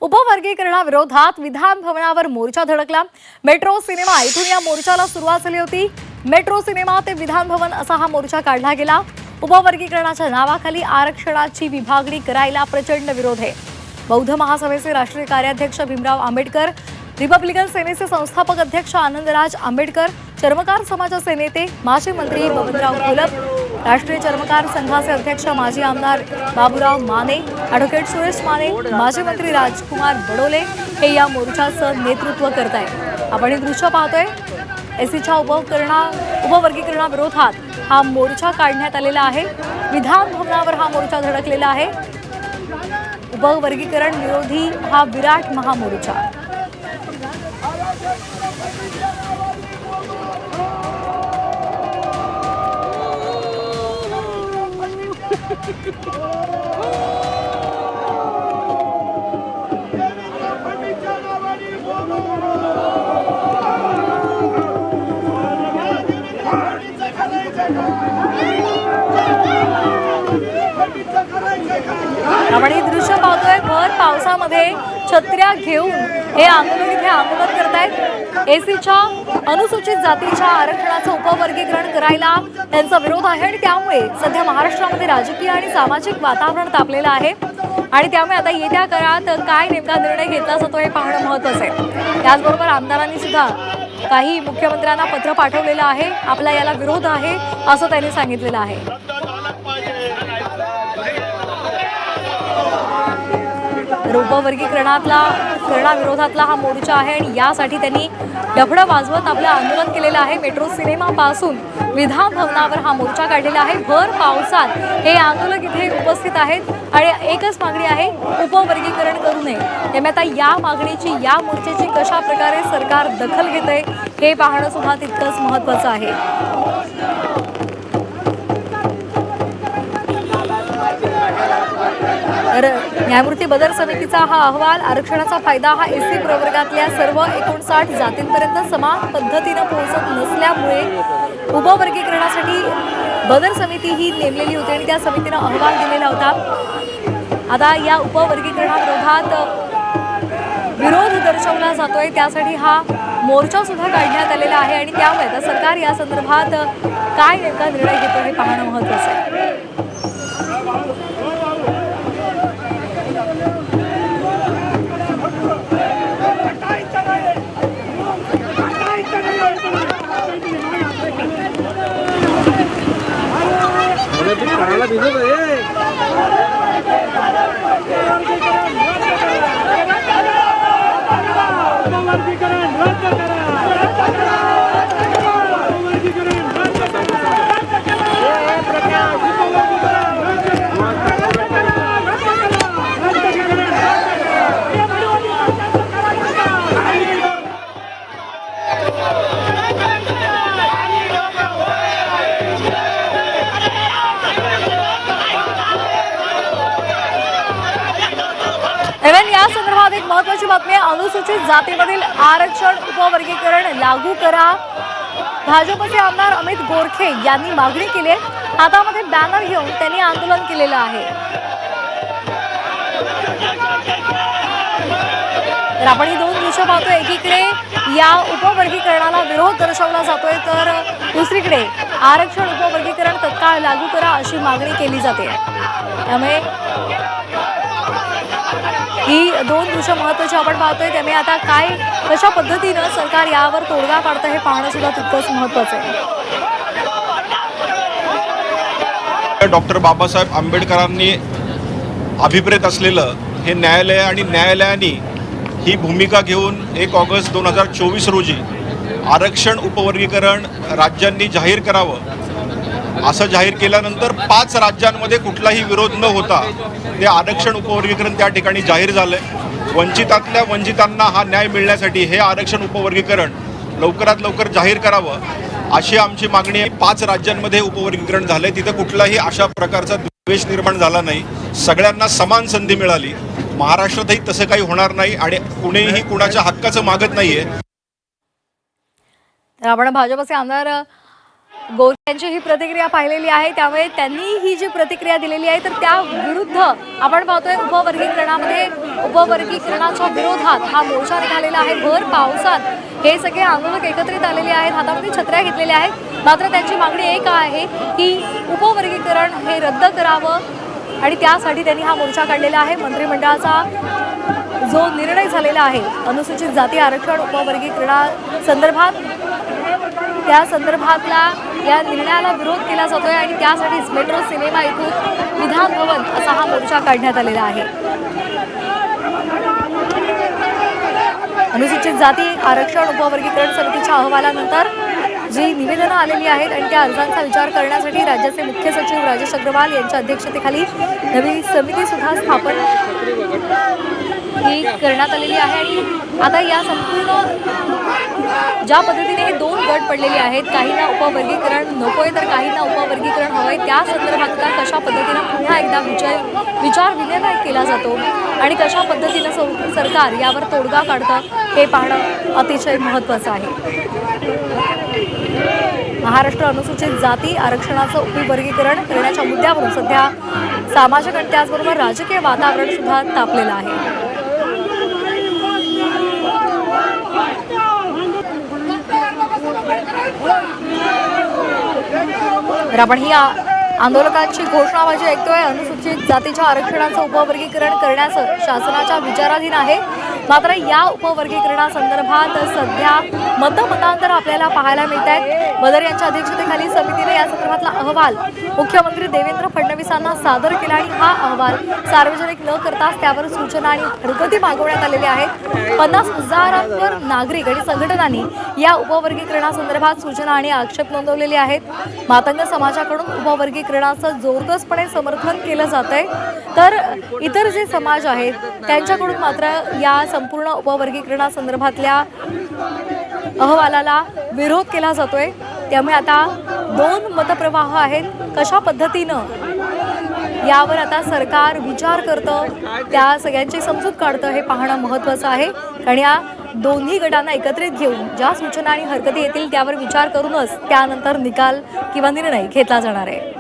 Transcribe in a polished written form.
उपवर्गीकरणाविरोधात विधान भवनावर मोर्चा धडकला। Metro cinema इथून या मोर्चाला सुरुवात झाली होती। मेट्रो सिनेमा ते विधान भवन असा हा मोर्चा काढला गेला। उपवर्गीकरणाच्या नावाखाली आरक्षणाची विभागणी करायला प्रचंड विरोध आहे। बौद्ध महासभेचे राष्ट्रीय कार्याध्यक्ष भीमराव आंबेडकर, रिपब्लिकन सेनेचे संस्थापक अध्यक्ष आनंदराज आंबेडकर, चर्मकार समाजाचे नेते माजी मंत्री बबनराव घोलप, राष्ट्रीय चर्मकार संघाचे अध्यक्ष माजी आमदार बाबूराव माने, ॲडव्होकेट सुरेश माने, माजी मंत्री राजकुमार बडोले हे या मोर्चाचं नेतृत्व करत आहेत। आपण हे दृश्य पाहतोय। एसीच्या उपवर्गीकरणाविरोधात हा मोर्चा काढण्यात आलेला आहे। विधान भवनावर हा मोर्चा धडकलेला आहे। उपवर्गीकरण विरोधी हा विराट महामोर्चा। आपण हे दृश्य पाहतोय। भर पावसामध्ये छत्र्या घेऊन हे आंदोलन करतायत। एसीच्या अनुसूचित जातीच्या आरक्षणाचं उपवर्गीकरण करायला त्यांचा विरोध आहे आणि त्यामुळे सध्या महाराष्ट्रामध्ये राजकीय आणि सामाजिक वातावरण तापलेलं आहे आणि त्यामुळे आता येत्या काळात काय नेमका निर्णय घेतला जातो हे पाहणं महत्त्वाचं आहे। त्याचबरोबर आमदारांनी सुद्धा काही मुख्यमंत्र्यांना पत्र पाठवलेलं आहे। आपला याला विरोध आहे असं त्यांनी सांगितलेलं आहे। उपवर्गीकरणाविरोधातला हा मोर्चा आहे आणि यासाठी त्यांनी डफडं वाजवत आपलं आंदोलन केलेलं आहे। मेट्रो सिनेमापासून विधान भवनावर हा मोर्चा काढलेला आहे। भर पावसात हे आंदोलक इथे उपस्थित आहेत आणि एकच मागणी आहे, उपवर्गीकरण करू नये। त्यामुळे आता या मागणीची, या मोर्चाची कशा प्रकारे सरकार दखल घेतंय हे पाहणं सुद्धा तितकंच महत्त्वाचं आहे। न्यायमूर्ती बदर समितीचा हा अहवाल, आरक्षणाचा फायदा हा एसी प्रवर्गातल्या सर्व 59 जातींपर्यंत समान पद्धतीनं पोहोचत नसल्यामुळे उपवर्गीकरणासाठी बदर समिती ही नेमलेली होती आणि त्या समितीनं अहवाल दिलेला होता। आता या उपवर्गीकरणाविरोधात विरोध दर्शवला जातोय, त्यासाठी हा मोर्चा सुद्धा काढण्यात आलेला आहे आणि त्यामुळे आता सरकार या संदर्भात काय नेमका निर्णय घेतो हे पाहणं महत्त्वाचं आहे। या संदर्भात एक महत्त्वाची बातमी आहे। अनुसूचित जातीमधील आरक्षण उपवर्गीकरण लागू करा। भाजपचे आमदार अमित गोरखे यांनी मागणी केली आहे। हातामध्ये बॅनर घेऊन त्यांनी आंदोलन केलेलं आहे। तर आपण ही दोन दृश्य पाहतोय। एकीकडे या उपवर्गीकरणाला विरोध दर्शवला जातोय तर दुसरीकडे आरक्षण उपवर्गीकरण तत्काळ लागू करा अशी मागणी केली जाते। त्यामुळे ही दोन दृश्य महत्त्वाची आपण पाहतोय। त्यामुळे आता काय, कशा पद्धतीनं सरकार यावर तोडगा काढतं हे पाहणं सुद्धा तितकंच महत्त्वाचं आहे। डॉक्टर बाबासाहेब आंबेडकरांनी अभिप्रेत असलेलं हे न्यायालय आणि न्यायालयाने ही भूमिका घेऊन 1 ऑगस्ट 2024 रोजी आरक्षण उपवर्गीकरण राज्यांनी जाहीर करावं असं जाहीर केल्यानंतर 5 राज्यांमध्ये कुठलाही विरोध न होता ते आरक्षण उपवर्गीकरण त्या ठिकाणी जाहीर झालंय। वंचितातल्या वंचितांना हा न्याय मिळण्यासाठी हे आरक्षण उपवर्गीकरण लवकरात लवकर जाहीर करावं अशी आमची मागणी आहे। 5 राज्यांमध्ये उपवर्गीकरण झालंय, तिथं कुठलाही अशा प्रकारचा द्वेष निर्माण झाला नाही, सगळ्यांना समान संधी मिळाली। महाराष्ट्रातही तसं काही होणार नाही आणि कुणीही कुणाच्या हक्काचं मागत नाहीये। तर आपण भाजपचे आमदार गोरे यांची ही प्रतिक्रिया पाहिलेली आहे, त्यामुळे त्यांनी ही जी प्रतिक्रिया दिलेली आहे तर त्या विरुद्ध आपण पाहतोय उपवर्गीकरणाच्या विरोधात हा मोर्चा निघालेला आहे। भर पावसात हे सगळे आंदोलक एकत्रित आलेले आहेत, हातामध्ये छत्र्या घेतलेल्या आहेत, मात्र त्यांची मागणी एक आहे की उपवर्गीकरण हे रद्द करावं आणि त्यासाठी त्यांनी हा मोर्चा काढलेला आहे। मंत्रिमंडळाचा जो निर्णय झालेला आहे अनुसूचित जाती आरक्षण उपवर्गीकरणासंदर्भात, त्या संदर्भातला या निर्णयाला विरोध केला जातोय आणि त्यासाठीच मेट्रो सिनेमा येथून विधान भवन असा हा मोर्चा काढण्यात आलेला आहे। अनुसूचित जाती आरक्षण उपवर्गीकरण समितीच्या अहवालानंतर जी निवेदनं आलेली आहेत आणि त्या अर्जांचा विचार करण्यासाठी राज्याचे मुख्य सचिव राजेश अग्रवाल यांच्या अध्यक्षतेखाली नवी समिती सुद्धा स्थापन ही करण्यात आलेली आहे। आणि आता या संपूर्ण ज्या पद्धतीने हे दोन गट पडलेले आहेत, काहींना उपवर्गीकरण नकोय तर काहींना उपवर्गीकरण हवंय, त्या संदर्भात कशा पद्धतीनं पुन्हा एकदा विचार विनिमय केला जातो आणि कशा पद्धतीनं सरकार यावर तोडगा काढतं हे पाहणं अतिशय महत्त्वाचं आहे। महाराष्ट्र अनुसूचित जाती आरक्षणाचं उपवर्गीकरण करण्याच्या मुद्द्यावरून सध्या सामाजिक आणि त्याचबरोबर राजकीय वातावरण सुद्धा तापलेलं आहे। तर आपण ही आंदोलकांची घोषणाबाजी ऐकतोय। अनुसूचित जातीच्या आरक्षणाचं उपवर्गीकरण करण्याचं शासनाच्या विचाराधीन आहे, मात्र या उपवर्गीकरणासंदर्भात सध्या मतांतर आपल्याला पाहायला मिळत आहेत। बदर यांच्या अध्यक्षतेखाली समितीने या संदर्भातला अहवाल मुख्यमंत्री देवेंद्र फडणवीसांना सादर केला आणि हा अहवाल सार्वजनिक न करताच त्यावर सूचना आणि हरकती मागवण्यात आलेल्या आहेत। 50,000 नागरिक आणि संघटनांनी या उपवर्गीकरणासंदर्भात सूचना आणि आक्षेप नोंदवलेले आहेत। मातंग समाजाकडून उपवर्गीकरणाचं जोरकसपणे समर्थन केलं जातंय, तर इतर जे समाज आहेत त्यांच्याकडून मात्र या संपूर्ण उपवर्गीकरणासंदर्भातल्या अहवालाला विरोध केला जातोय। त्यामुळे आता दोन मतप्रवाह आहेत, कशा पद्धतीनं यावर आता सरकार विचार करतं, त्या सगळ्यांची समजूत काढतं हे पाहणं महत्त्वाचं आहे। आणि या दोन्ही गटांना एकत्रित घेऊन ज्या सूचना आणि हरकती येतील त्यावर विचार करूनच त्यानंतर निकाल किंवा निर्णय घेतला जाणार आहे।